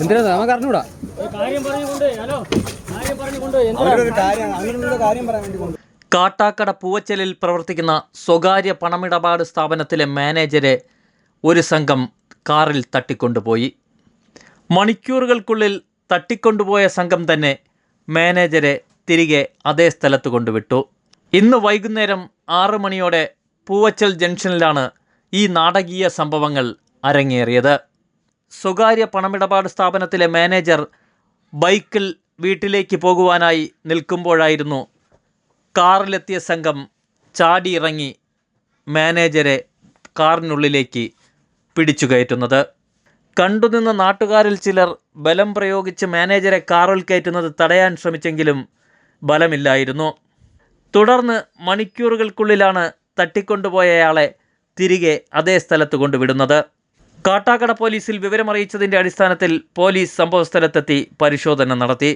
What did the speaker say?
എന്തിനാ നമുക്ക് അറിഞ്ഞൂടാ. കാട്ടാക്കട പൂവച്ചലിൽ പ്രവർത്തിക്കുന്ന സ്വകാര്യ പണമിടപാട് സ്ഥാപനത്തിലെ മാനേജരെ ഒരു സംഘം കാറിൽ തട്ടിക്കൊണ്ടുപോയി. മണിക്കൂറുകൾക്കുള്ളിൽ തട്ടിക്കൊണ്ടുപോയ സംഘം തന്നെ മാനേജരെ തിരികെ അതേ സ്ഥലത്ത് കൊണ്ടുവിട്ടു. ഇന്ന് വൈകുന്നേരം 6 മണിയോടെ പൂവച്ചൽ ജംഗ്ഷനിലാണ് ഈ നാടകീയ സംഭവങ്ങൾ അരങ്ങേറിയത്. സ്വകാര്യ പണമിടപാട് സ്ഥാപനത്തിലെ മാനേജർ ബൈക്കിൽ വീട്ടിലേക്ക് പോകുവാനായി നിൽക്കുമ്പോഴായിരുന്നു കാറിലെത്തിയ സംഘം ചാടിയിറങ്ങി മാനേജരെ കാറിനുള്ളിലേക്ക് പിടിച്ചു കയറ്റുന്നത്. കണ്ടുനിന്ന നാട്ടുകാരിൽ ചിലർ ബലം പ്രയോഗിച്ച് മാനേജരെ കാറിൽ കയറ്റുന്നത് തടയാൻ ശ്രമിച്ചെങ്കിലും ബലമില്ലായിരുന്നു. തുടർന്ന് മണിക്കൂറുകൾക്കുള്ളിലാണ് തട്ടിക്കൊണ്ടുപോയയാളെ തിരികെ അതേ സ്ഥലത്ത് കൊണ്ടുവിടുന്നത്. കാട്ടാക്കട പോലീസിൽ വിവരമറിയിച്ചതിൻ്റെ അടിസ്ഥാനത്തിൽ പോലീസ് സംഭവസ്ഥലത്തെത്തി പരിശോധന നടത്തി.